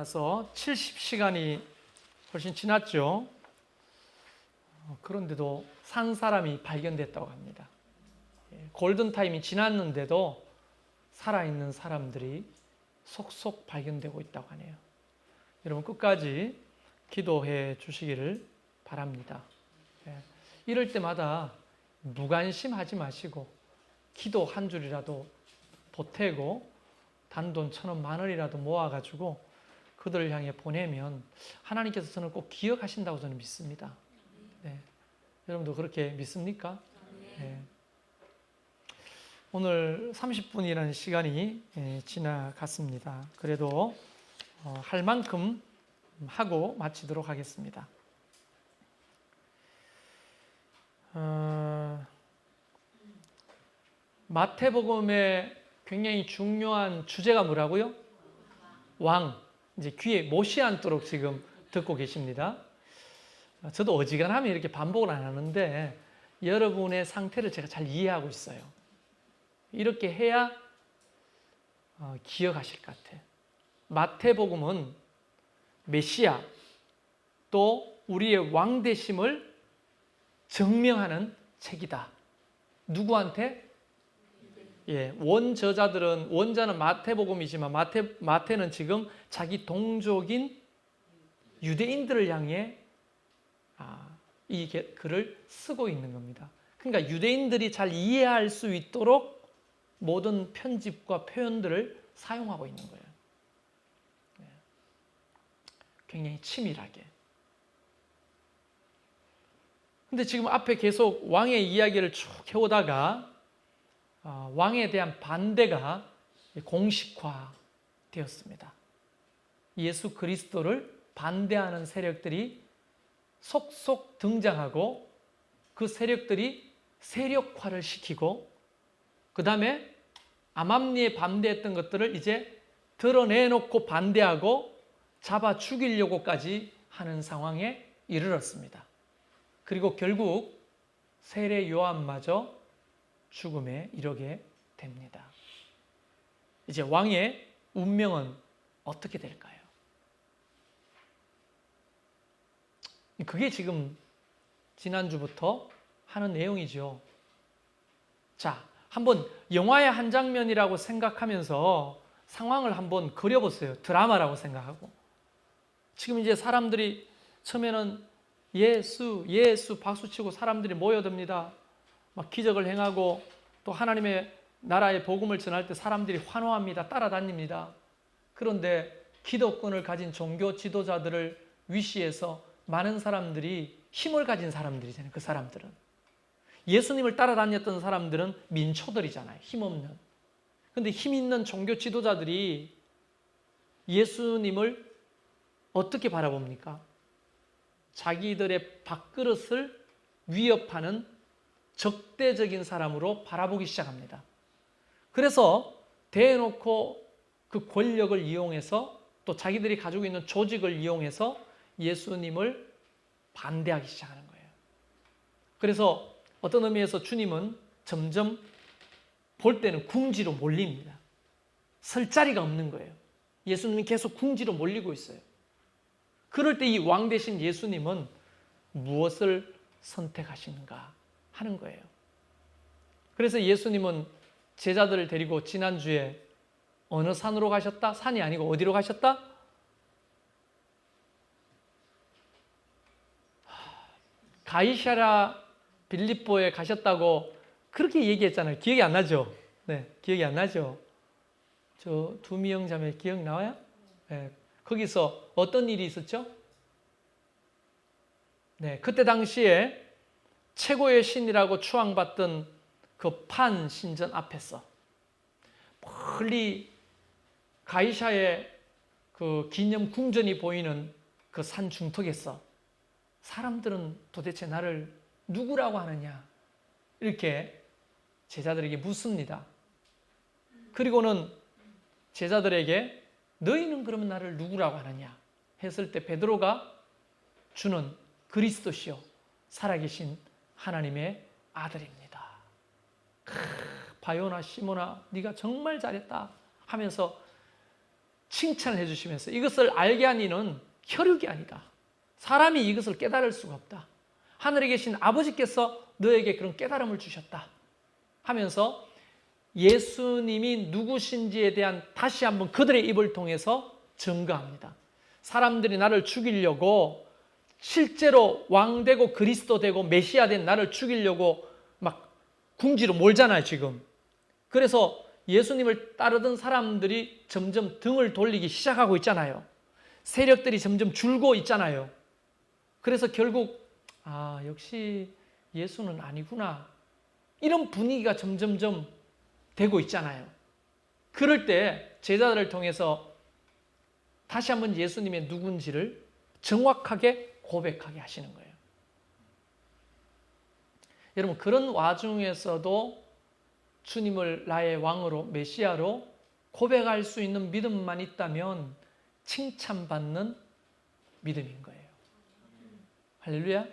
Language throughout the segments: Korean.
나서 70시간이 훨씬 지났죠. 그런데도 산 사람이 발견됐다고 합니다. 골든타임이 지났는데도 살아있는 사람들이 속속 발견되고 있다고 하네요. 여러분 끝까지 기도해 주시기를 바랍니다. 이럴 때마다 무관심하지 마시고 기도 한 줄이라도 보태고 단돈 1,000원, 10,000원이라도 모아가지고 그들을 향해 보내면 하나님께서 저는 꼭 기억하신다고 저는 믿습니다. 네. 여러분도 그렇게 믿습니까? 네. 오늘 30분이라는 시간이 지나갔습니다. 그래도 할 만큼 하고 마치도록 하겠습니다. 마태복음의 굉장히 중요한 주제가 뭐라고요? 왕. 이제 귀에 못이 앉도록 지금 듣고 계십니다. 저도 어지간하면 이렇게 반복을 안 하는데 여러분의 상태를 제가 잘 이해하고 있어요. 이렇게 해야 기억하실 것 같아요. 마태복음은 메시아 또 우리의 왕되심을 증명하는 책이다. 누구한테? 원저자들은 원자는 마태복음이지만 마태는 지금 자기 동족인 유대인들을 향해 이 글을 쓰고 있는 겁니다. 그러니까 유대인들이 잘 이해할 수 있도록 모든 편집과 표현들을 사용하고 있는 거예요. 굉장히 치밀하게. 근데 지금 앞에 계속 왕의 이야기를 쭉 해오다가 왕에 대한 반대가 공식화되었습니다. 예수 그리스도를 반대하는 세력들이 속속 등장하고 그 세력들이 세력화를 시키고 그 다음에 암암리에 반대했던 것들을 이제 드러내놓고 반대하고 잡아 죽이려고까지 하는 상황에 이르렀습니다. 그리고 결국 세례 요한마저 죽음에 이르게 됩니다. 이제 왕의 운명은 어떻게 될까요? 그게 지금 지난주부터 하는 내용이죠. 자, 한번 영화의 한 장면이라고 생각하면서 상황을 한번 그려보세요. 드라마라고 생각하고. 지금 이제 사람들이 처음에는 예수 박수치고 사람들이 모여듭니다. 막 기적을 행하고 또 하나님의 나라의 복음을 전할 때 사람들이 환호합니다. 따라다닙니다. 그런데 기득권을 가진 종교 지도자들을 위시해서 많은 사람들이 힘을 가진 사람들이잖아요. 그 사람들은. 예수님을 따라다녔던 사람들은 민초들이잖아요. 힘없는. 그런데 힘 있는 종교 지도자들이 예수님을 어떻게 바라봅니까? 자기들의 밥그릇을 위협하는 적대적인 사람으로 바라보기 시작합니다. 그래서 대놓고 그 권력을 이용해서 또 자기들이 가지고 있는 조직을 이용해서 예수님을 반대하기 시작하는 거예요. 그래서 어떤 의미에서 주님은 점점 볼 때는 궁지로 몰립니다. 설 자리가 없는 거예요. 예수님이 계속 궁지로 몰리고 있어요. 그럴 때 이 왕 대신 예수님은 무엇을 선택하시는가 하는 거예요. 그래서 예수님은 제자들을 데리고 지난주에 어느 산으로 가셨다? 산이 아니고 어디로 가셨다? 가이사랴 빌립보에 가셨다고 그렇게 얘기했잖아요. 기억이 안 나죠? 네, 기억이 안 나죠? 저 두미영 자매 기억나와요? 네, 거기서 어떤 일이 있었죠? 네, 그때 당시에 최고의 신이라고 추앙받던 그 판 신전 앞에서 멀리 가이사의 그 기념 궁전이 보이는 그 산 중턱에서 사람들은 도대체 나를 누구라고 하느냐 이렇게 제자들에게 묻습니다. 그리고는 제자들에게 너희는 그러면 나를 누구라고 하느냐 했을 때 베드로가 주는 그리스도시요 살아계신 하나님의 아들입니다. 바요나 시모나 네가 정말 잘했다 하면서 칭찬을 해주시면서 이것을 알게 한 이는 혈육이 아니다. 사람이 이것을 깨달을 수가 없다. 하늘에 계신 아버지께서 너에게 그런 깨달음을 주셨다 하면서 예수님이 누구신지에 대한 다시 한번 그들의 입을 통해서 증거합니다. 사람들이 나를 죽이려고 실제로 왕되고 그리스도 되고 메시아 된 나를 죽이려고 막 궁지로 몰잖아요 지금. 그래서 예수님을 따르던 사람들이 점점 등을 돌리기 시작하고 있잖아요. 세력들이 점점 줄고 있잖아요. 그래서 결국 역시 예수는 아니구나 이런 분위기가 점점점 되고 있잖아요. 그럴 때 제자들을 통해서 다시 한번 예수님의 누군지를 정확하게 고백하게 하시는 거예요. 여러분 그런 와중에서도 주님을 나의 왕으로 메시아로 고백할 수 있는 믿음만 있다면 칭찬받는 믿음인 거예요. 할렐루야.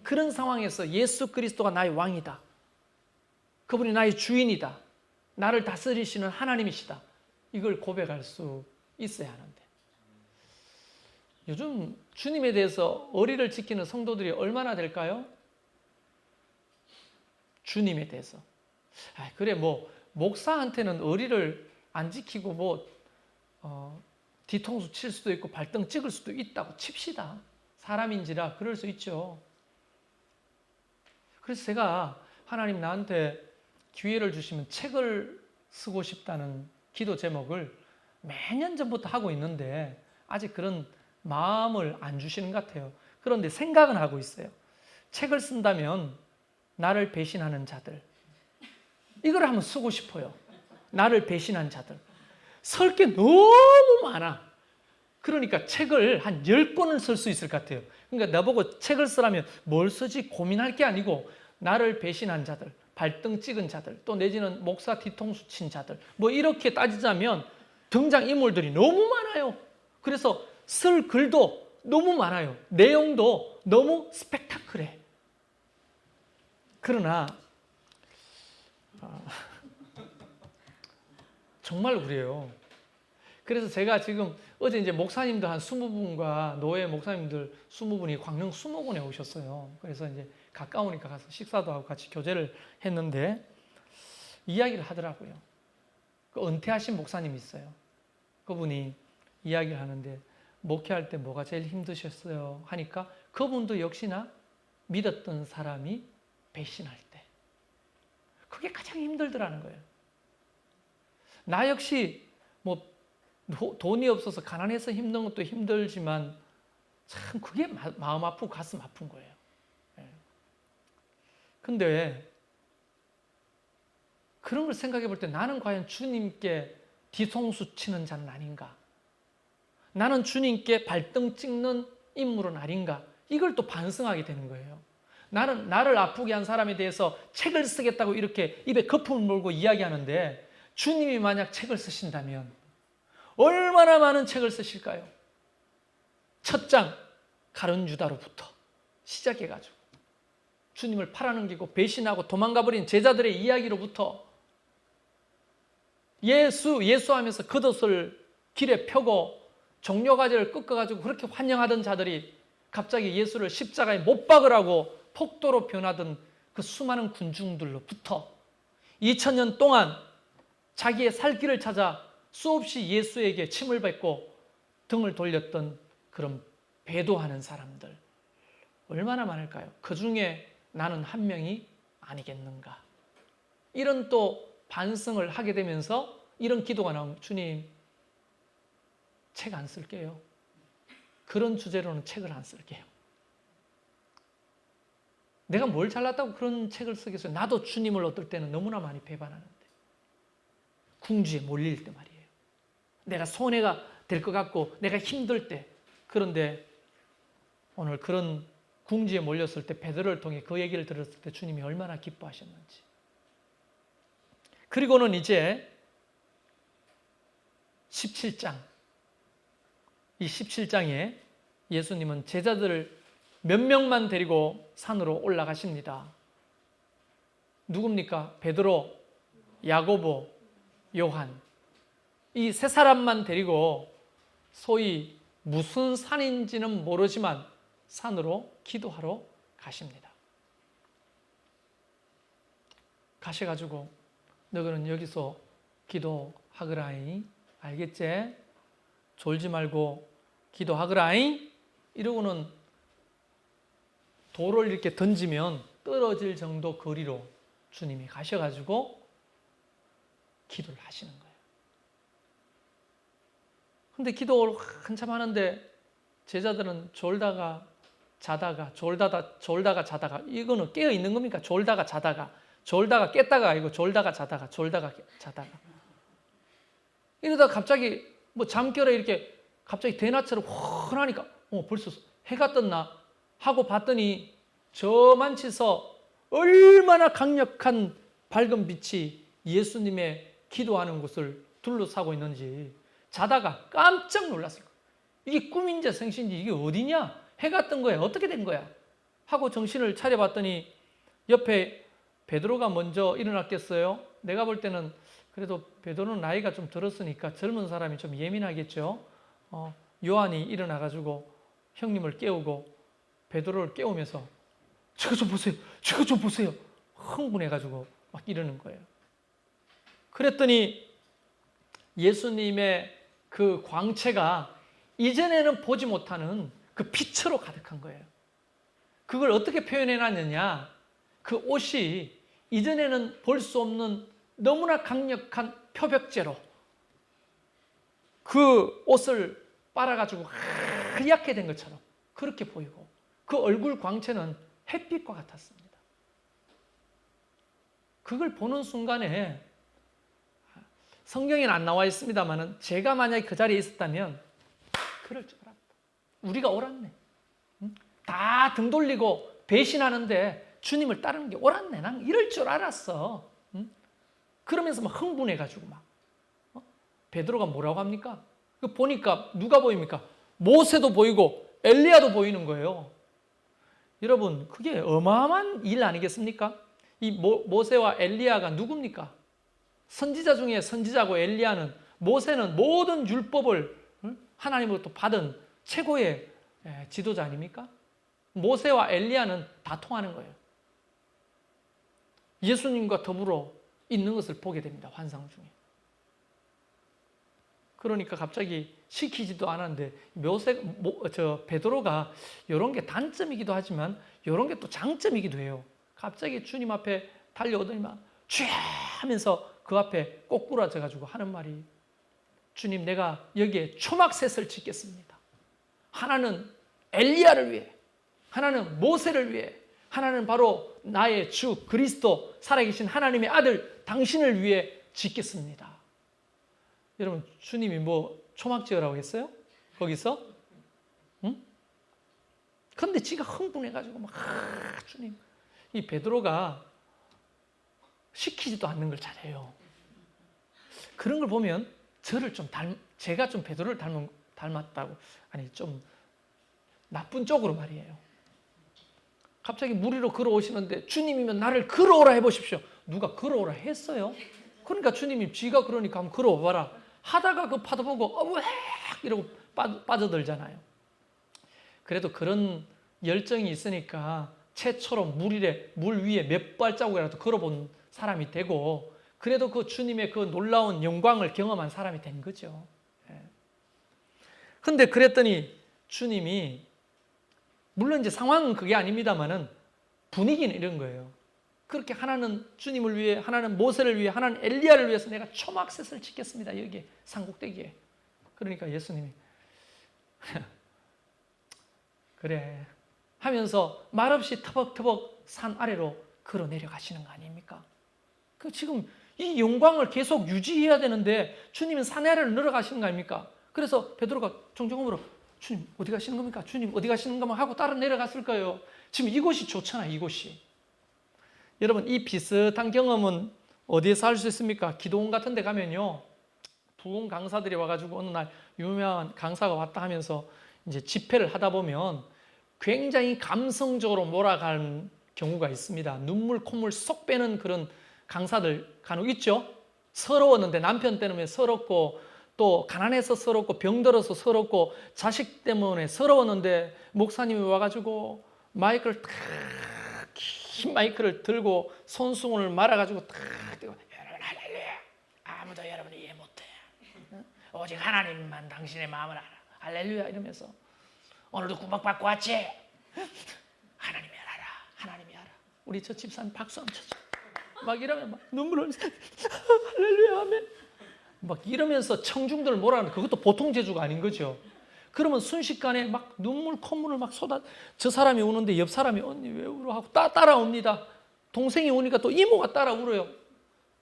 그런 상황에서 예수 그리스도가 나의 왕이다. 그분이 나의 주인이다. 나를 다스리시는 하나님이시다. 이걸 고백할 수 있어야 하는데 요즘 주님에 대해서 의리를 지키는 성도들이 얼마나 될까요? 주님에 대해서 그래 목사한테는 의리를 안 지키고 뒤통수 칠 수도 있고 발등 찍을 수도 있다고 칩시다. 사람인지라 그럴 수 있죠. 그래서 제가 하나님 나한테 기회를 주시면 책을 쓰고 싶다는 기도 제목을 매년 전부터 하고 있는데 아직 그런 마음을 안 주시는 것 같아요. 그런데 생각은 하고 있어요. 책을 쓴다면 나를 배신하는 자들 이걸 한번 쓰고 싶어요. 나를 배신한 자들 쓸 게 너무 많아. 그러니까 책을 한 10권을 쓸 수 있을 것 같아요. 그러니까 나보고 책을 쓰라면 뭘 쓰지 고민할 게 아니고 나를 배신한 자들, 발등 찍은 자들, 또 내지는 목사 뒤통수 친 자들 이렇게 따지자면 등장인물들이 너무 많아요. 그래서 쓸 글도 너무 많아요. 내용도 너무 스펙타클해. 그러나 정말 그래요. 그래서 제가 지금 어제 이제 목사님들 한 20분과 노예 목사님들 20분이 광명 수목원에 오셨어요. 그래서 이제 가까우니까 가서 식사도 하고 같이 교제를 했는데 이야기를 하더라고요. 그 은퇴하신 목사님이 있어요. 그분이 이야기를 하는데 목회할 때 뭐가 제일 힘드셨어요? 하니까 그분도 역시나 믿었던 사람이 배신할 때 그게 가장 힘들더라는 거예요. 나 역시 돈이 없어서 가난해서 힘든 것도 힘들지만 참 그게 마음 아프고 가슴 아픈 거예요. 근데 그런 걸 생각해 볼 때 나는 과연 주님께 뒤통수 치는 자는 아닌가? 나는 주님께 발등 찍는 인물은 아닌가? 이걸 또 반성하게 되는 거예요. 나는 나를 아프게 한 사람에 대해서 책을 쓰겠다고 이렇게 입에 거품을 물고 이야기하는데 주님이 만약 책을 쓰신다면 얼마나 많은 책을 쓰실까요? 첫 장 가룟 유다로부터 시작해가지고 주님을 팔아넘기고 배신하고 도망가버린 제자들의 이야기로부터 예수하면서 겉옷을 길에 펴고 종려가지를 꺾어가지고 그렇게 환영하던 자들이 갑자기 예수를 십자가에 못 박으라고 폭도로 변하던 그 수많은 군중들로부터 2000년 동안 자기의 살 길을 찾아 수없이 예수에게 침을 뱉고 등을 돌렸던 그런 배도하는 사람들 얼마나 많을까요? 그 중에 나는 한 명이 아니겠는가? 이런 또 반성을 하게 되면서 이런 기도가 나오면 주님 책 안 쓸게요. 그런 주제로는 책을 안 쓸게요. 내가 뭘 잘났다고 그런 책을 쓰겠어요? 나도 주님을 어떨 때는 너무나 많이 배반하는데 궁지에 몰릴 때 말이에요. 내가 손해가 될 것 같고 내가 힘들 때 그런데 오늘 그런 궁지에 몰렸을 때 베드로를 통해 그 얘기를 들었을 때 주님이 얼마나 기뻐하셨는지. 그리고는 이제 17장 이 17장에 예수님은 제자들을 몇 명만 데리고 산으로 올라가십니다. 누굽니까? 베드로, 야고보, 요한 이 세 사람만 데리고 소위 무슨 산인지는 모르지만 산으로 기도하러 가십니다. 가셔가지고 너희는 여기서 기도하거라이. 알겠지? 졸지 말고 기도하거라이. 이러고는 돌을 이렇게 던지면 떨어질 정도 거리로 주님이 가셔가지고 기도를 하시는 거예요. 근데 기도를 한참 하는데 제자들은 졸다가 자다가 졸다가 자다가, 이거는 깨어 있는 겁니까? 졸다가 자다가 깼다가 아니고 졸다가 자다가 이러다가 갑자기 뭐 잠결에 이렇게 갑자기 대낮처럼 훤하니까 벌써 해가 떴나 하고 봤더니 저만치서 얼마나 강력한 밝은 빛이 예수님의 기도하는 곳을 둘러싸고 있는지 자다가 깜짝 놀랐을 거예요. 이게 꿈인지 생신인지 이게 어디냐? 해가 뜬 거야. 어떻게 된 거야? 하고 정신을 차려봤더니 옆에 베드로가 먼저 일어났겠어요? 내가 볼 때는 그래도 베드로는 나이가 좀 들었으니까 젊은 사람이 좀 예민하겠죠. 요한이 일어나가지고 형님을 깨우고 베드로를 깨우면서 저거 좀 보세요. 흥분해가지고 막 이러는 거예요. 그랬더니 예수님의 그 광채가 이전에는 보지 못하는 그 빛으로 가득한 거예요. 그걸 어떻게 표현해놨느냐? 그 옷이 이전에는 볼 수 없는 너무나 강력한 표백제로 그 옷을 빨아가지고 하얗게 된 것처럼 그렇게 보이고 그 얼굴 광채는 햇빛과 같았습니다. 그걸 보는 순간에 성경에는 안 나와 있습니다만 제가 만약에 그 자리에 있었다면 그럴 줄 알았다. 우리가 옳았네. 다 등 돌리고 배신하는데 주님을 따르는 게 옳았네. 난 이럴 줄 알았어. 그러면서 막 흥분해가지고 막 베드로가 뭐라고 합니까? 보니까 누가 보입니까? 모세도 보이고 엘리야도 보이는 거예요. 여러분 그게 어마어마한 일 아니겠습니까? 이 모세와 엘리야가 누굽니까? 선지자 중에 선지자고 엘리야는, 모세는 모든 율법을 하나님으로부터 받은 최고의 지도자 아닙니까? 모세와 엘리야는 다 통하는 거예요. 예수님과 더불어 있는 것을 보게 됩니다. 환상 중에. 그러니까 갑자기 시키지도 않았는데 베드로가 이런 게 단점이기도 하지만 이런 게 또 장점이기도 해요. 갑자기 주님 앞에 달려오더니만 쥐야 하면서 그 앞에 꼬꾸라져 가지고 하는 말이, 주님 내가 여기에 초막셋을 짓겠습니다. 하나는 엘리야를 위해, 하나는 모세를 위해, 하나는 바로 나의 주 그리스도 살아계신 하나님의 아들 당신을 위해 짓겠습니다. 여러분 주님이 뭐 초막 지으라고 했어요? 거기서? 응? 근데 지가 흥분해가지고 막 주님, 이 베드로가 시키지도 않는 걸 잘해요. 그런 걸 보면 제가 좀 베드로를 닮았다고, 아니 좀 나쁜 쪽으로 말이에요. 갑자기 물 위로 걸어오시는데 주님이면 나를 걸어오라 해보십시오. 누가 걸어오라 했어요? 그러니까 주님이 쥐가 그러니까 한번 걸어와봐라 하다가 그 파도 보고 왜 이러고 빠져들잖아요. 그래도 그런 열정이 있으니까 채처럼 물 위에 몇 발자국이라도 걸어본 사람이 되고, 그래도 그 주님의 그 놀라운 영광을 경험한 사람이 된 거죠. 근데 그랬더니 주님이, 물론 이제 상황은 그게 아닙니다만은 분위기는 이런 거예요. 그렇게 하나는 주님을 위해, 하나는 모세를 위해, 하나는 엘리야를 위해서 내가 초막셋을 짓겠습니다. 여기에 산꼭대기에. 그러니까 예수님이 그래 하면서 말없이 터벅터벅 산 아래로 걸어 내려가시는 거 아닙니까? 그 지금 이 영광을 계속 유지해야 되는데 주님은 산 아래로 내려가시는 거 아닙니까? 그래서 베드로가 종종 물어, 주님 어디 가시는 겁니까? 주님 어디 가시는 겁니까? 하고 따라 내려갔을 거예요. 지금 이곳이 좋잖아, 이곳이. 여러분 이 비슷한 경험은 어디에서 할 수 있습니까? 기도원 같은 데 가면요, 부흥 강사들이 와가지고 어느 날 유명한 강사가 왔다 하면서 이제 집회를 하다 보면 굉장히 감성적으로 몰아가는 경우가 있습니다. 눈물 콧물 쏙 빼는 그런 강사들 간혹 있죠. 서러웠는데 남편 때문에 서럽고 또 가난해서 서럽고 병들어서 서럽고 자식 때문에 서러웠는데 목사님이 와가지고 마이크를 탁, 긴 마이크를 들고 손수건을 말아가지고 탁 대고 여러분 할렐루야, 아무도 여러분을 이해 못해. 오직 하나님만 당신의 마음을 알아. 할렐루야 이러면서 오늘도 구박받고 왔지? 하나님이 알아. 하나님이 알아. 우리 저 집사님 박수 한번 쳐줘. 막 이러면 막 눈물 흘리면서 할렐루야 아멘. 막 이러면서 청중들을 몰아가는 그것도 보통 재주가 아닌 거죠. 그러면 순식간에 막 눈물 콧물을 막 쏟아. 저 사람이 우는데 옆 사람이 언니 왜 울어 하고 따라옵니다. 동생이 우니까 또 이모가 따라 울어요.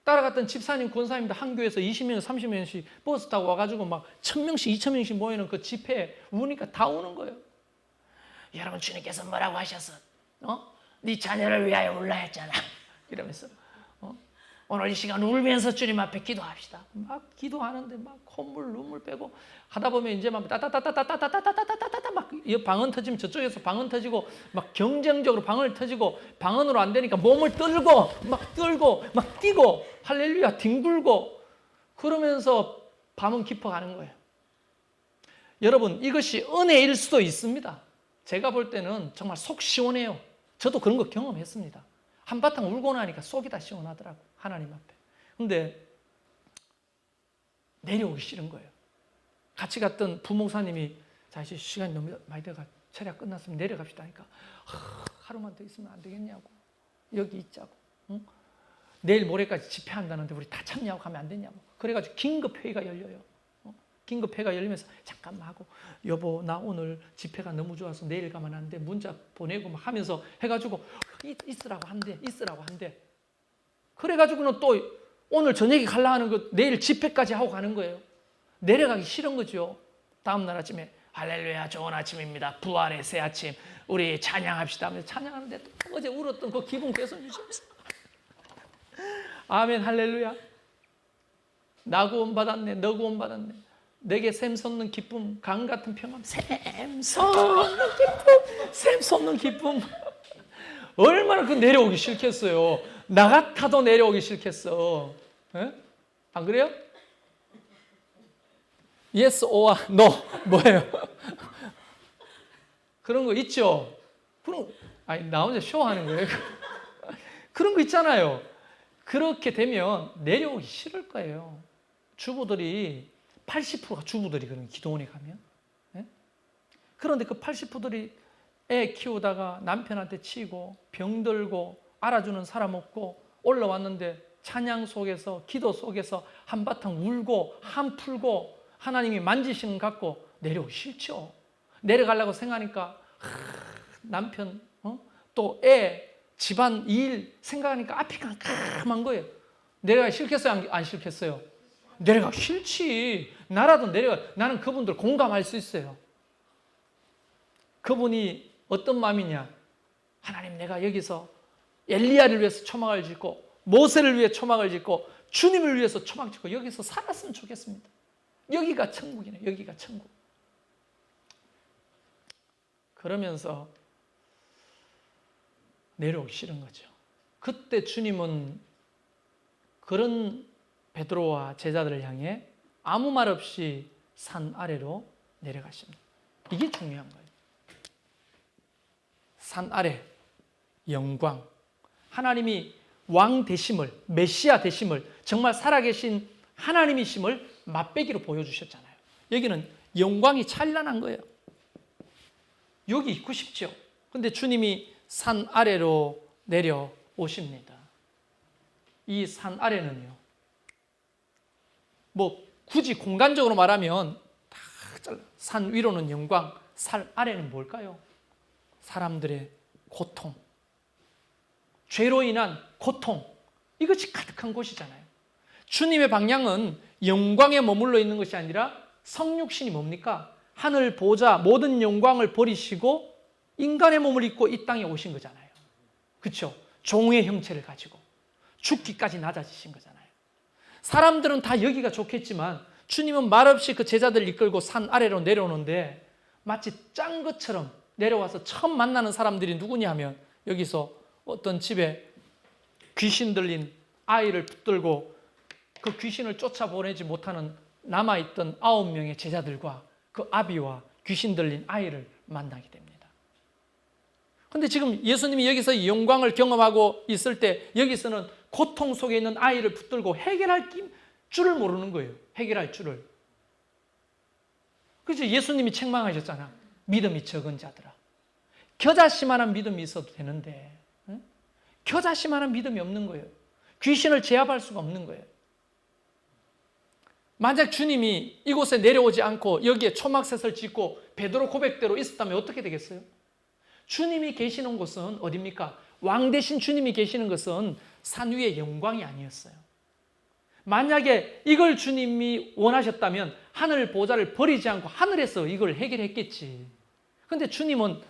따라갔던 집사님, 권사님들 한 교회에서 20명, 30명씩 버스 타고 와가지고 막 1000명씩, 2000명씩 모이는 그 집회에 우니까 다 우는 거예요. 여러분 주님께서 뭐라고 하셨어? 네 자녀를 위하여 울라 했잖아. 이러면서 오늘 이 시간 울면서 주님 앞에 기도합시다. 막 기도하는데 막 콧물 눈물 빼고 하다 보면 이제 막 따따따따따따따따따따따따 막 방언 터지면 저쪽에서 방언 터지고 막 경쟁적으로 방언을 터지고 방언으로 안 되니까 몸을 떨고 막 뛰고 할렐루야 뒹굴고 그러면서 밤은 깊어가는 거예요. 여러분 이것이 은혜일 수도 있습니다. 제가 볼 때는 정말 속 시원해요. 저도 그런 거 경험했습니다. 한바탕 울고 나니까 속이 다 시원하더라고 하나님 앞에. 근데 내려오기 싫은 거예요. 같이 갔던 부목사님이 자 이제 시간이 너무 많이 돼가 철야 끝났으면 내려갑시다 하니까 하루만 더 있으면 안 되겠냐고 여기 있자고 응? 내일 모레까지 집회한다는데 우리 다 참여하고 가면 안 되냐고 그래가지고 긴급회의가 열려요. 긴급회의가 열리면서 잠깐만 하고 여보 나 오늘 집회가 너무 좋아서 내일 가면 안 돼 문자 보내고 막 하면서 해가지고 있으라고 한대 그래가지고는 또 오늘 저녁에 가려 하는 거 내일 집회까지 하고 가는 거예요. 내려가기 싫은 거죠. 다음날 아침에 할렐루야 좋은 아침입니다. 부활의 새 아침 우리 찬양합시다 하면서 찬양하는데 또 어제 울었던 그 기분 계속 유지하면서 아멘 할렐루야 나 구원받았네 너 구원받았네 내게 샘솟는 기쁨, 강 같은 평안, 샘솟는 기쁨. 얼마나 그 내려오기 싫겠어요. 나 같아도 내려오기 싫겠어. 에? 안 그래요? Yes or no 뭐예요? 그런 거 있죠. 아니 나 혼자 쇼하는 거예요. 그런 거 있잖아요. 그렇게 되면 내려오기 싫을 거예요. 주부들이 80%가 주부들이거든요. 기도원에 가면. 네? 그런데 그 80%들이 애 키우다가 남편한테 치고 병들고 알아주는 사람 없고 올라왔는데 찬양 속에서 기도 속에서 한바탕 울고 한 풀고 하나님이 만지시는 것 같고 내려오기 싫죠. 내려가려고 생각하니까 남편 또 애 집안 일 생각하니까 앞이 깜깜한 거예요. 내려가기 싫겠어요? 안 싫겠어요? 내려가기 싫지. 나라도 내려가. 나는 그분들 공감할 수 있어요. 그분이 어떤 마음이냐. 하나님 내가 여기서 엘리야를 위해서 초막을 짓고 모세를 위해 초막을 짓고 주님을 위해서 초막 짓고 여기서 살았으면 좋겠습니다. 여기가 천국이네. 여기가 천국. 그러면서 내려오기 싫은 거죠. 그때 주님은 그런 베드로와 제자들을 향해 아무 말 없이 산 아래로 내려가십니다. 이게 중요한 거예요. 산 아래 영광. 하나님이 왕 되심을, 메시아 되심을, 정말 살아계신 하나님이심을 맛배기로 보여주셨잖아요. 여기는 영광이 찬란한 거예요. 여기 있고 싶죠. 근데 주님이 산 아래로 내려오십니다. 이 산 아래는요. 뭐 굳이 공간적으로 말하면 산 위로는 영광, 산 아래는 뭘까요? 사람들의 고통, 죄로 인한 고통, 이것이 가득한 곳이잖아요. 주님의 방향은 영광에 머물러 있는 것이 아니라 성육신이 뭡니까? 하늘 보좌 모든 영광을 버리시고 인간의 몸을 입고 이 땅에 오신 거잖아요. 그렇죠? 종의 형체를 가지고 죽기까지 낮아지신 거잖아요. 사람들은 다 여기가 좋겠지만 주님은 말없이 그 제자들을 이끌고 산 아래로 내려오는데 마치 짠 것처럼 내려와서 처음 만나는 사람들이 누구냐 하면 여기서 어떤 집에 귀신 들린 아이를 붙들고 그 귀신을 쫓아보내지 못하는 남아있던 9명의 제자들과 그 아비와 귀신 들린 아이를 만나게 됩니다. 그런데 지금 예수님이 여기서 이 영광을 경험하고 있을 때 여기서는 고통 속에 있는 아이를 붙들고 해결할 줄을 모르는 거예요. 해결할 줄을. 그래서 예수님이 책망하셨잖아. 믿음이 적은 자들아. 겨자씨만한 믿음이 있어도 되는데 겨자씨만한 믿음이 없는 거예요. 귀신을 제압할 수가 없는 거예요. 만약 주님이 이곳에 내려오지 않고 여기에 초막셋을 짓고 베드로 고백대로 있었다면 어떻게 되겠어요? 주님이 계시는 곳은 어디입니까? 왕 대신 주님이 계시는 것은 산 위의 영광이 아니었어요. 만약에 이걸 주님이 원하셨다면 하늘 보좌를 버리지 않고 하늘에서 이걸 해결했겠지. 그런데 주님은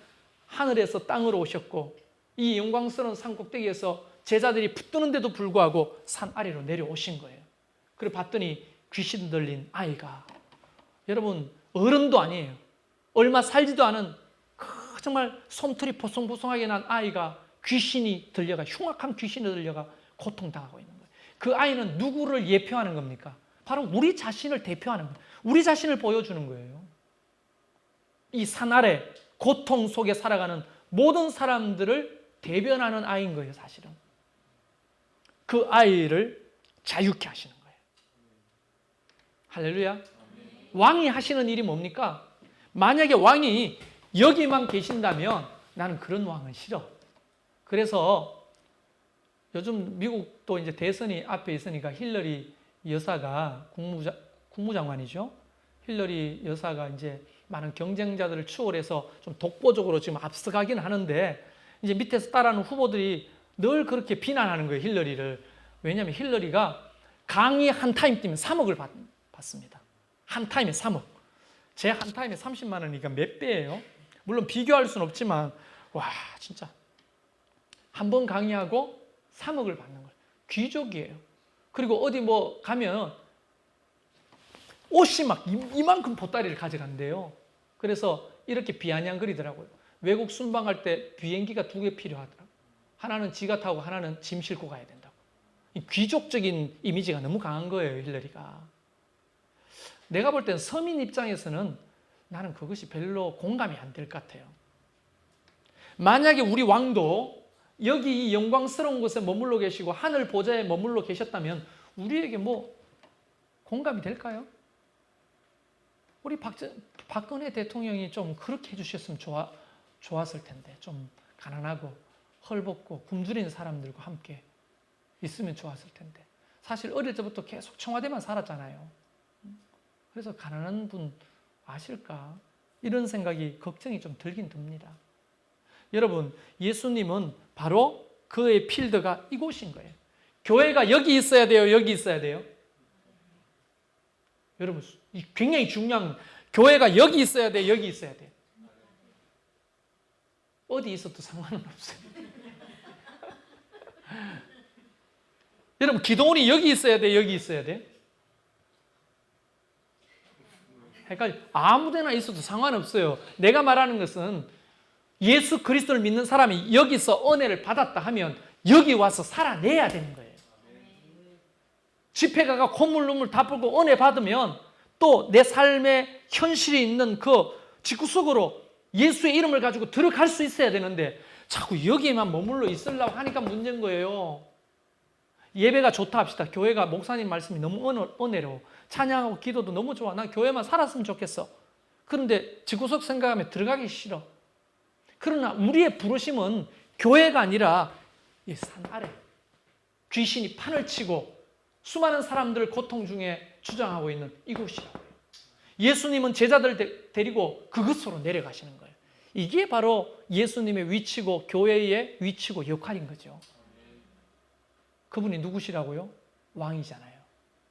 하늘에서 땅으로 오셨고 이 영광스러운 산 꼭대기에서 제자들이 붙드는데도 불구하고 산 아래로 내려오신 거예요. 그리고 봤더니 귀신 들린 아이가, 여러분 어른도 아니에요. 얼마 살지도 않은 정말 솜털이 보송보송하게 난 아이가 귀신이 들려가, 흉악한 귀신이 들려가 고통당하고 있는 거예요. 그 아이는 누구를 예표하는 겁니까? 바로 우리 자신을 대표하는 거예요. 우리 자신을 보여주는 거예요. 이 산 아래 고통 속에 살아가는 모든 사람들을 대변하는 아이인 거예요, 사실은. 그 아이를 자유케 하시는 거예요. 할렐루야. 왕이 하시는 일이 뭡니까? 만약에 왕이 여기만 계신다면 나는 그런 왕은 싫어. 그래서 요즘 미국도 이제 대선이 앞에 있으니까 힐러리 여사가 국무장관이죠. 힐러리 여사가 이제 많은 경쟁자들을 추월해서 좀 독보적으로 지금 앞서가긴 하는데 이제 밑에서 따라하는 후보들이 늘 그렇게 비난하는 거예요, 힐러리를. 왜냐하면 힐러리가 강의 한 타임 뛰면 3억을 받습니다. 한 타임에 3억. 제 한 타임에 30만 원이니까 몇 배예요? 물론 비교할 수는 없지만 와 진짜 한 번 강의하고 3억을 받는 거예요. 귀족이에요. 그리고 어디 뭐 가면 옷이 막 이만큼 보따리를 가져간대요. 그래서 이렇게 비아냥거리더라고요. 외국 순방할 때 비행기가 2개 필요하더라고요. 하나는 지가 타고 하나는 짐 싣고 가야 된다고. 이 귀족적인 이미지가 너무 강한 거예요, 힐러리가. 내가 볼 땐 서민 입장에서는 나는 그것이 별로 공감이 안 될 것 같아요. 만약에 우리 왕도 여기 이 영광스러운 곳에 머물러 계시고 하늘 보좌에 머물러 계셨다면 우리에게 뭐 공감이 될까요? 우리 박근혜 대통령이 좀 그렇게 해주셨으면 좋았을 텐데, 좀 가난하고 헐벗고 굶주린 사람들과 함께 있으면 좋았을 텐데. 사실 어릴 때부터 계속 청와대만 살았잖아요. 그래서 가난한 분 아실까? 이런 생각이, 걱정이 좀 들긴 듭니다. 여러분, 예수님은 바로 그의 필드가 이곳인 거예요. 교회가 여기 있어야 돼요? 여기 있어야 돼요? 여러분, 굉장히 중요한, 교회가 여기 있어야 돼요? 여기 있어야 돼요? 어디 있어도 상관은 없어요. 여러분, 기도원이 여기 있어야 돼요? 여기 있어야 돼요? 헷갈려. 아무 데나 있어도 상관없어요. 내가 말하는 것은 예수 그리스도를 믿는 사람이 여기서 은혜를 받았다 하면 여기 와서 살아내야 되는 거예요. 집회 가가 콧물 눈물 다 풀고 은혜 받으면 또 내 삶의 현실이 있는 그 집구석으로 예수의 이름을 가지고 들어갈 수 있어야 되는데 자꾸 여기에만 머물러 있으려고 하니까 문제인 거예요. 예배가 좋다 합시다. 교회가 목사님 말씀이 너무 은혜로워. 찬양하고 기도도 너무 좋아. 난 교회만 살았으면 좋겠어. 그런데 집구석 생각하면 들어가기 싫어. 그러나 우리의 부르심은 교회가 아니라 이 산 아래 귀신이 판을 치고 수많은 사람들을 고통 중에 주장하고 있는 이곳이라고요. 예수님은 제자들 데리고 그곳으로 내려가시는 거예요. 이게 바로 예수님의 위치고 교회의 위치고 역할인 거죠. 그분이 누구시라고요? 왕이잖아요.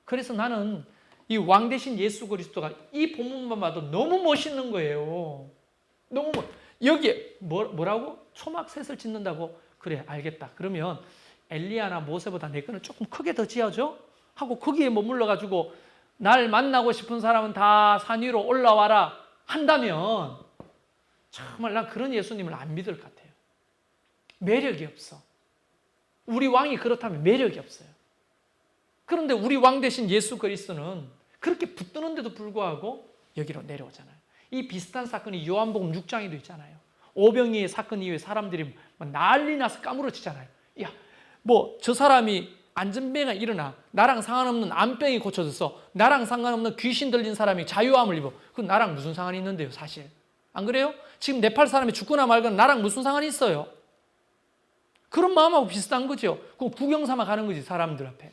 그래서 나는 이 왕 대신 예수 그리스도가 이 본문만 봐도 너무 멋있는 거예요. 너무 여기에 뭐라고? 초막셋을 짓는다고? 그래, 알겠다. 그러면 엘리야나 모세보다 내 거는 조금 크게 더 지어줘? 하고 거기에 머물러 가지고 날 만나고 싶은 사람은 다 산 위로 올라와라 한다면 정말 난 그런 예수님을 안 믿을 것 같아요. 매력이 없어. 우리 왕이 그렇다면 매력이 없어요. 그런데 우리 왕 대신 예수 그리스도는 그렇게 붙드는데도 불구하고 여기로 내려오잖아요. 이 비슷한 사건이 요한복음 6장에도 있잖아요. 오병이의 사건 이후에 사람들이 난리 나서 까무러치잖아요. 야, 뭐 저 사람이 안전병이 일어나, 나랑 상관없는 암병이 고쳐졌어, 나랑 상관없는 귀신 들린 사람이 자유함을 입어. 그건 나랑 무슨 상관이 있는데요, 사실. 안 그래요? 지금 네팔 사람이 죽거나 말거나 나랑 무슨 상관이 있어요? 그런 마음하고 비슷한 거죠. 그 구경 삼아 가는 거지, 사람들 앞에.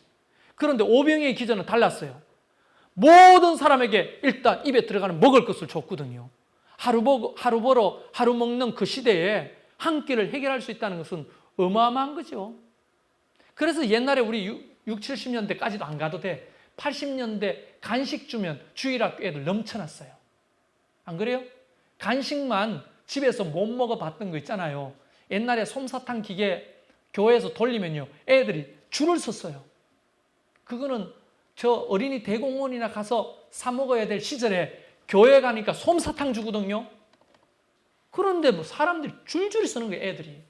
그런데 오병이의 기전은 달랐어요. 모든 사람에게 일단 입에 들어가는 먹을 것을 줬거든요. 하루 벌어 하루 먹는 그 시대에 한 끼를 해결할 수 있다는 것은 어마어마한 거죠. 그래서 옛날에 우리 60, 70년대까지도 안 가도 돼. 80년대 간식 주면 주일학교 애들 넘쳐났어요. 안 그래요? 간식만 집에서 못 먹어봤던 거 있잖아요. 옛날에 솜사탕 기계 교회에서 돌리면요, 애들이 줄을 섰어요. 그거는 저 어린이 대공원이나 가서 사 먹어야 될 시절에 교회 가니까 솜사탕 주거든요. 그런데 뭐 사람들이 줄줄이 서는 거예요, 애들이.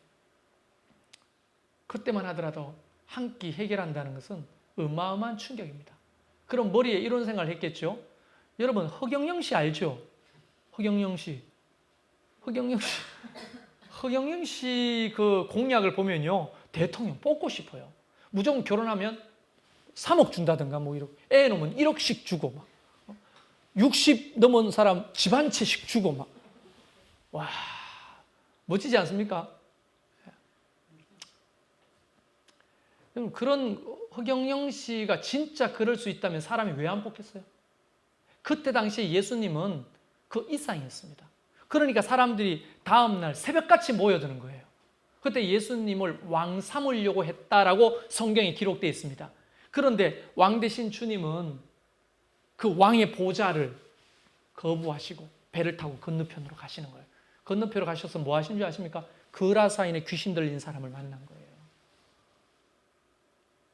그때만 하더라도 한 끼 해결한다는 것은 어마어마한 충격입니다. 그럼 머리에 이런 생각을 했겠죠. 여러분, 허경영 씨 알죠? 허경영 씨 그 공약을 보면요, 대통령 뽑고 싶어요. 무조건 결혼하면 3억 준다든가 뭐 이렇게, 애 놓으면 1억씩 주고 막 60 넘은 사람 집 한 채씩 주고 막. 와, 멋지지 않습니까? 그런 허경영 씨가 진짜 그럴 수 있다면 사람이 왜 안 뽑겠어요? 그때 당시에 예수님은 그 이상이었습니다. 그러니까 사람들이 다음날 새벽같이 모여드는 거예요. 그때 예수님을 왕 삼으려고 했다라고 성경에 기록되어 있습니다. 그런데 왕 대신 주님은 그 왕의 보좌를 거부하시고 배를 타고 건너편으로 가시는 거예요. 건너편으로 가셔서 뭐 하신 줄 아십니까? 그라사인에 귀신 들린 사람을 만난 거예요.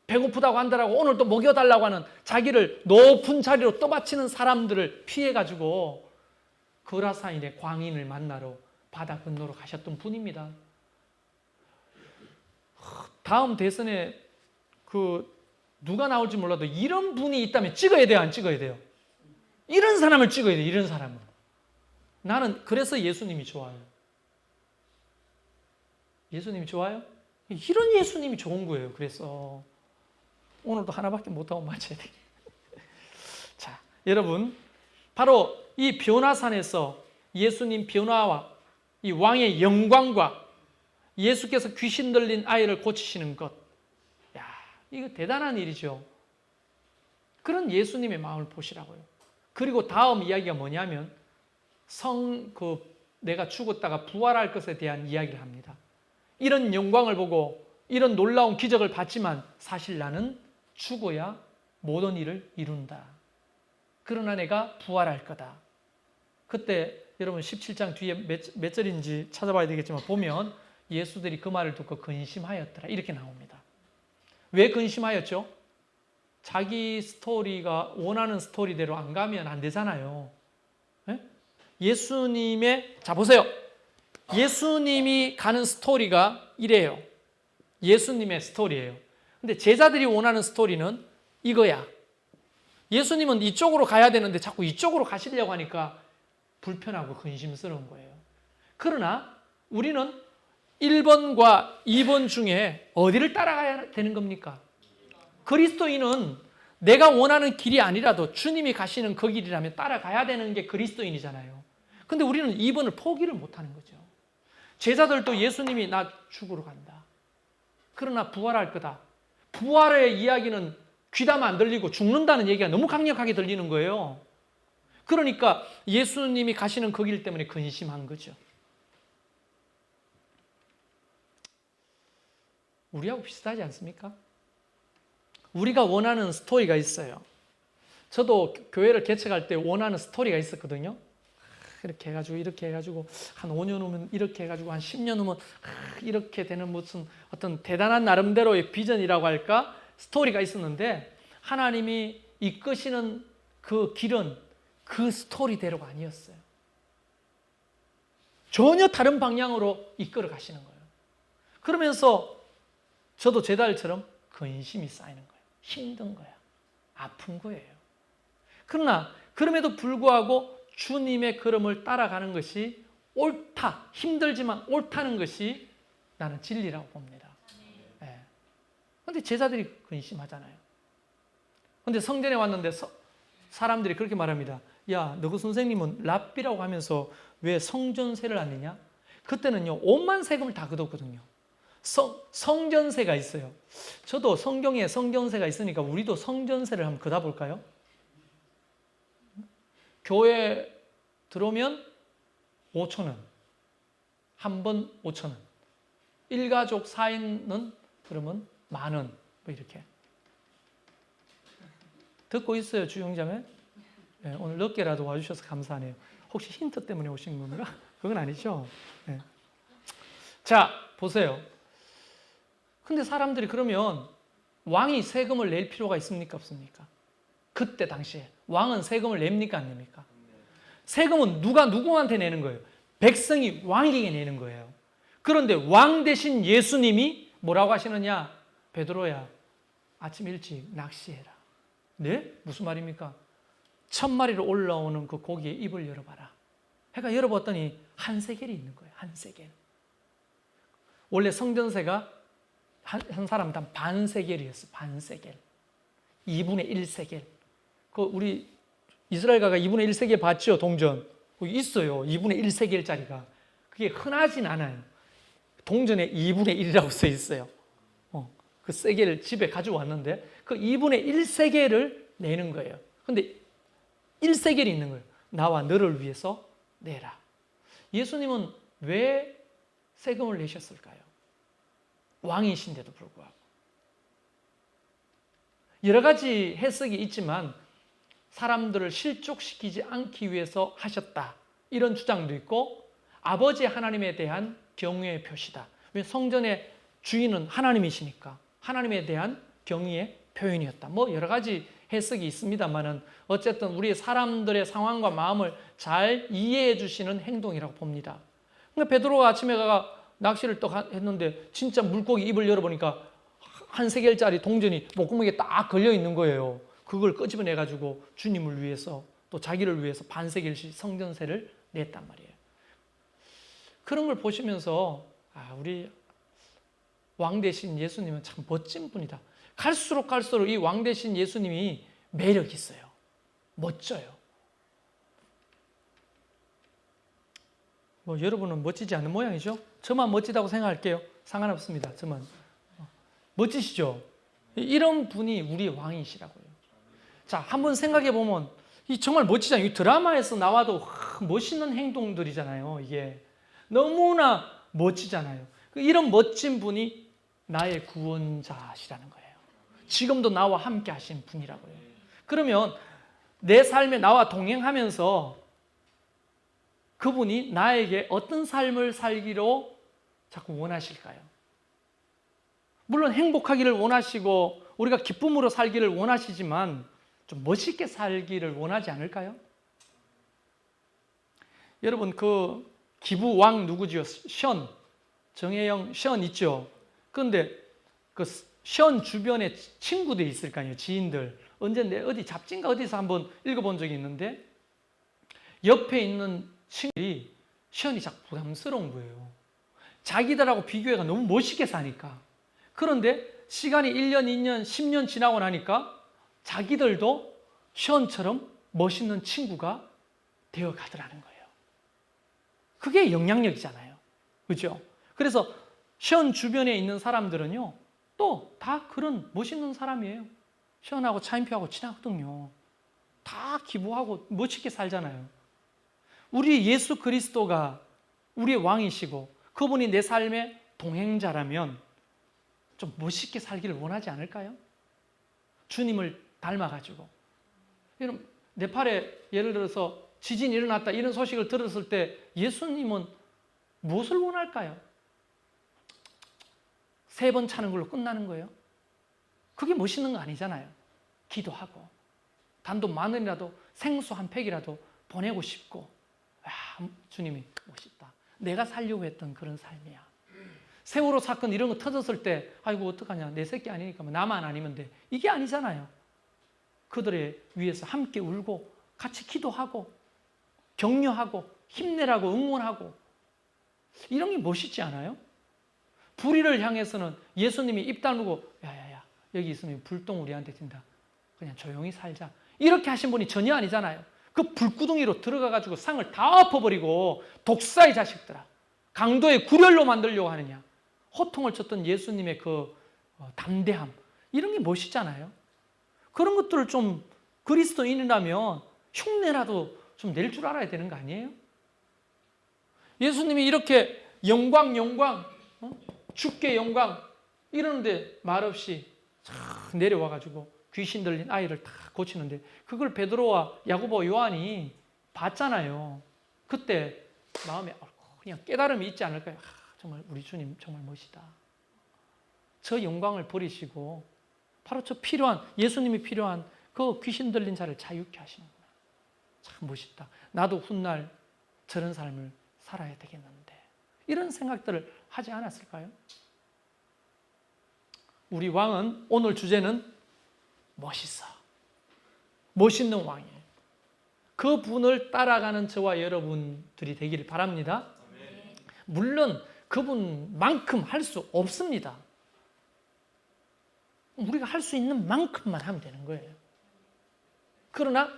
배고프다고 한다라고 오늘 또 먹여달라고 하는, 자기를 높은 자리로 떠받치는 사람들을 피해가지고 그라사인의 광인을 만나러 바다 건너로 가셨던 분입니다. 다음 대선에 누가 나올지 몰라도 이런 분이 있다면 찍어야 돼요, 안 찍어야 돼요? 이런 사람을 찍어야 돼요, 이런 사람을. 나는 그래서 예수님이 좋아요. 예수님이 좋아요? 이런 예수님이 좋은 거예요. 그래서 오늘도 하나밖에 못하고 마쳐야 돼요. 자, 여러분, 바로 이 변화산에서 예수님 변화와 이 왕의 영광과 예수께서 귀신 들린 아이를 고치시는 것, 야, 이거 대단한 일이죠. 그런 예수님의 마음을 보시라고요. 그리고 다음 이야기가 뭐냐면 내가 죽었다가 부활할 것에 대한 이야기를 합니다. 이런 영광을 보고 이런 놀라운 기적을 봤지만 사실 나는 죽어야 모든 일을 이룬다. 그러나 내가 부활할 거다. 그때 여러분 17장 뒤에 몇 절인지 찾아봐야 되겠지만 보면 예수들이 그 말을 듣고 근심하였더라, 이렇게 나옵니다. 왜 근심하였죠? 자기 스토리가 원하는 스토리대로 안 가면 안 되잖아요. 네? 자, 보세요. 예수님이 가는 스토리가 이래요. 예수님의 스토리예요. 근데 제자들이 원하는 스토리는 이거야. 예수님은 이쪽으로 가야 되는데 자꾸 이쪽으로 가시려고 하니까 불편하고 근심스러운 거예요. 그러나 우리는 1번과 2번 중에 어디를 따라가야 되는 겁니까? 그리스도인은 내가 원하는 길이 아니라도 주님이 가시는 그 길이라면 따라가야 되는 게 그리스도인이잖아요. 근데 우리는 2번을 포기를 못하는 거죠. 제자들도 예수님이 나 죽으러 간다, 그러나 부활할 거다. 부활의 이야기는 귀담아 안 들리고 죽는다는 얘기가 너무 강력하게 들리는 거예요. 그러니까 예수님이 가시는 그 길 때문에 근심한 거죠. 우리하고 비슷하지 않습니까? 우리가 원하는 스토리가 있어요. 저도 교회를 개척할 때 원하는 스토리가 있었거든요. 이렇게 해가지고 한 5년 후면 이렇게 해가지고 한 10년 후면 이렇게 되는 무슨 어떤 대단한 나름대로의 비전이라고 할까? 스토리가 있었는데 하나님이 이끄시는 그 길은 그 스토리대로가 아니었어요. 전혀 다른 방향으로 이끌어 가시는 거예요. 그러면서 저도 제 딸처럼 근심이 쌓이는 거예요. 힘든 거야. 아픈 거예요. 그러나 그럼에도 불구하고 주님의 걸음을 따라가는 것이 옳다, 힘들지만 옳다는 것이 나는 진리라고 봅니다. 그런데 제자들이 근심하잖아요. 그런데 성전에 왔는데 사람들이 그렇게 말합니다. 야, 너그 선생님은 랍비라고 하면서 왜 성전세를 안 내냐? 그때는요, 온만 세금을 다 걷었거든요. 성전세가 있어요. 저도 성경에 성전세가 있으니까 우리도 성전세를 한번 걷어볼까요? 교회 들어오면 5,000원, 한 번 5,000원. 1가족 4인은 그러면 10,000원, 뭐 이렇게. 듣고 있어요, 주영자매? 네, 오늘 늦게라도 와주셔서 감사하네요. 혹시 힌트 때문에 오신 건가? 그건 아니죠? 네. 자, 보세요. 근데 사람들이 그러면 왕이 세금을 낼 필요가 있습니까? 없습니까? 그때 당시에 왕은 세금을 냅니까? 안 냅니까? 세금은 누가 누구한테 내는 거예요? 백성이 왕에게 내는 거예요. 그런데 왕 대신 예수님이 뭐라고 하시느냐? 베드로야, 아침 일찍 낚시해라. 네? 무슨 말입니까? 1,000마리로 올라오는 그 고기의 입을 열어봐라. 해가 열어봤더니 한 세겔이 있는 거예요. 한 세겔. 원래 성전세가 한 사람당 반 세겔이었어. 반 세겔. 2분의 1세겔. 그 우리 이스라엘가가 2분의 1세겔 봤죠? 동전. 거기 있어요. 2분의 1세겔짜리가. 그게 흔하진 않아요. 동전에 2분의 1이라고 써 있어요. 그 세겔을 집에 가져왔는데 그 2분의 1세겔을 내는 거예요. 근데 1세겔이 있는 거예요. 나와 너를 위해서 내라. 예수님은 왜 세금을 내셨을까요? 왕이신데도 불구하고. 여러 가지 해석이 있지만 사람들을 실족시키지 않기 위해서 하셨다. 이런 주장도 있고 아버지 하나님에 대한 경외의 표시다. 왜 성전의 주인은 하나님이시니까 하나님에 대한 경의의 표현이었다. 뭐 여러 가지 해석이 있습니다만은 어쨌든 우리 사람들의 상황과 마음을 잘 이해해 주시는 행동이라고 봅니다. 그러니까 베드로가 아침에 가가 낚시를 또 했는데 진짜 물고기 입을 열어보니까 한 세겔짜리 동전이 목구멍에 딱 걸려 있는 거예요. 그걸 끄집어내 가지고 주님을 위해서 또 자기를 위해서 반 세겔씩 성전세를 냈단 말이에요. 그런 걸 보시면서 우리 왕 대신 예수님은 참 멋진 분이다. 갈수록 이 왕 대신 예수님이 매력 있어요. 멋져요. 뭐 여러분은 멋지지 않은 모양이죠? 저만 멋지다고 생각할게요. 상관없습니다. 저만. 멋지시죠? 이런 분이 우리 왕이시라고요. 자, 한번 생각해 보면 이 정말 멋지잖아요. 이 드라마에서 나와도 멋있는 행동들이잖아요. 이게 너무나 멋지잖아요. 이런 멋진 분이 나의 구원자시라는 거예요. 지금도 나와 함께 하신 분이라고요. 그러면 내 삶에 나와 동행하면서 그분이 나에게 어떤 삶을 살기로 자꾸 원하실까요? 물론 행복하기를 원하시고 우리가 기쁨으로 살기를 원하시지만 좀 멋있게 살기를 원하지 않을까요? 여러분 그 기부왕 누구지요? 션, 정혜영 션 있죠? 그런데 그 션 주변에 친구들이 있을 거 아니에요? 지인들. 언제 어디 잡지인가 어디서 한번 읽어본 적이 있는데 옆에 있는 친구들이 션이 자꾸 부담스러운 거예요. 자기들하고 비교해가 너무 멋있게 사니까. 그런데 시간이 1년, 2년, 10년 지나고 나니까 자기들도 션처럼 멋있는 친구가 되어 가더라는 거예요. 그게 영향력이잖아요. 그죠? 그래서 션 주변에 있는 사람들은요, 또 다 그런 멋있는 사람이에요. 션하고 차인표하고 친하거든요. 다 기부하고 멋있게 살잖아요. 우리 예수 그리스도가 우리의 왕이시고 그분이 내 삶의 동행자라면 좀 멋있게 살기를 원하지 않을까요? 주님을 닮아가지고. 여러분, 네팔에 예를 들어서 지진이 일어났다 이런 소식을 들었을 때 예수님은 무엇을 원할까요? 3번 차는 걸로 끝나는 거예요? 그게 멋있는 거 아니잖아요. 기도하고 단돈 10,000원이라도 생수 한 팩이라도 보내고 싶고 주님이 멋있다. 내가 살려고 했던 그런 삶이야. 세월호 사건 이런 거 터졌을 때 아이고 어떡하냐 내 새끼 아니니까 나만 아니면 돼. 이게 아니잖아요. 그들의 위해서 함께 울고 같이 기도하고 격려하고 힘내라고 응원하고 이런 게 멋있지 않아요? 불의를 향해서는 예수님이 입 다물고 야야야 여기 있으면 불똥 우리한테 튄다. 그냥 조용히 살자. 이렇게 하신 분이 전혀 아니잖아요. 그 불구덩이로 들어가가지고 상을 다 엎어버리고 독사의 자식들아 강도의 굴혈로 만들려고 하느냐. 호통을 쳤던 예수님의 그 담대함 이런 게 멋있잖아요. 그런 것들을 좀 그리스도인이라면 흉내라도 좀 낼 줄 알아야 되는 거 아니에요? 예수님이 이렇게 영광 주께 영광 이러는데 말없이 쫙 내려와가지고 귀신 들린 아이를 다 고치는데 그걸 베드로와 야고보 요한이 봤잖아요. 그때 마음에 그냥 깨달음이 있지 않을까요? 정말 우리 주님 정말 멋있다. 저 영광을 버리시고 바로 저 필요한 예수님이 필요한 그 귀신 들린 자를 자유케 하시는구나. 참 멋있다. 나도 훗날 저런 삶을 살아야 되겠는데 이런 생각들을 하지 않았을까요? 우리 왕은 오늘 주제는 멋있어. 멋있는 왕이에요. 그 분을 따라가는 저와 여러분들이 되기를 바랍니다. 물론 그분만큼 할 수 없습니다. 우리가 할 수 있는 만큼만 하면 되는 거예요. 그러나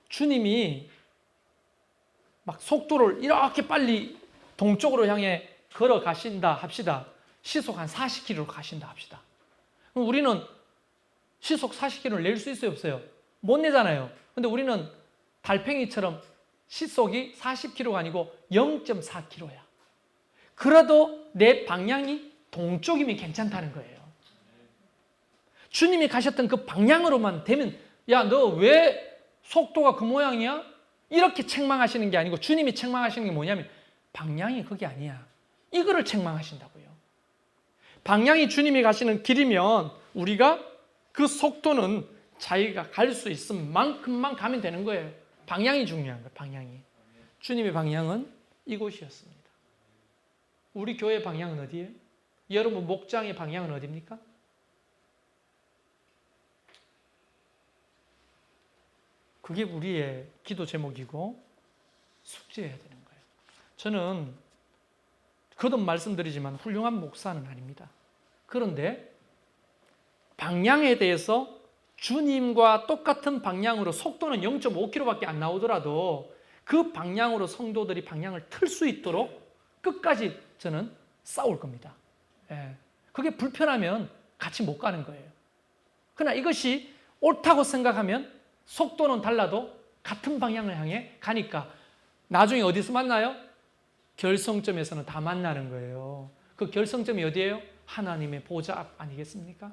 주님이 막 속도를 이렇게 빨리 동쪽으로 향해 걸어가신다 합시다. 시속 한 40km로 가신다 합시다. 그럼 우리는 시속 40km를 낼 수 있어요, 없어요? 못 내잖아요. 근데 우리는 달팽이처럼 시속이 40km가 아니고 0.4km야. 그래도 내 방향이 동쪽이면 괜찮다는 거예요. 주님이 가셨던 그 방향으로만 되면 야, 너 왜 속도가 그 모양이야? 이렇게 책망하시는 게 아니고 주님이 책망하시는 게 뭐냐면 방향이 그게 아니야. 이거를 책망하신다고요. 방향이 주님이 가시는 길이면 우리가 그 속도는 자기가 갈 수 있은 만큼만 가면 되는 거예요. 방향이 중요한 거예요. 방향이. 주님의 방향은 이곳이었습니다. 우리 교회 방향은 어디예요? 여러분 목장의 방향은 어디입니까? 그게 우리의 기도 제목이고 숙제해야 되는 거예요. 저는 거듭 말씀드리지만 훌륭한 목사는 아닙니다. 그런데 방향에 대해서 주님과 똑같은 방향으로 속도는 0.5km밖에 안 나오더라도 그 방향으로 성도들이 방향을 틀 수 있도록 끝까지 저는 싸울 겁니다. 그게 불편하면 같이 못 가는 거예요. 그러나 이것이 옳다고 생각하면 속도는 달라도 같은 방향을 향해 가니까 나중에 어디서 만나요? 결성점에서는 다 만나는 거예요. 그 결성점이 어디예요? 하나님의 보좌 앞 아니겠습니까?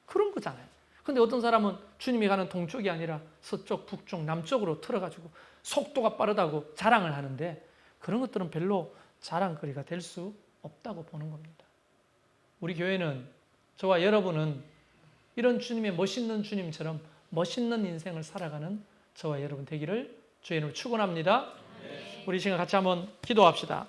그런 거잖아요. 근데 어떤 사람은 주님이 가는 동쪽이 아니라 서쪽, 북쪽, 남쪽으로 틀어가지고 속도가 빠르다고 자랑을 하는데 그런 것들은 별로 자랑거리가 될 수 없다고 보는 겁니다. 우리 교회는 저와 여러분은 이런 주님의 멋있는 주님처럼 멋있는 인생을 살아가는 저와 여러분 되기를 주의 이름으로 축원합니다. 우리 시간 같이 한번 기도합시다.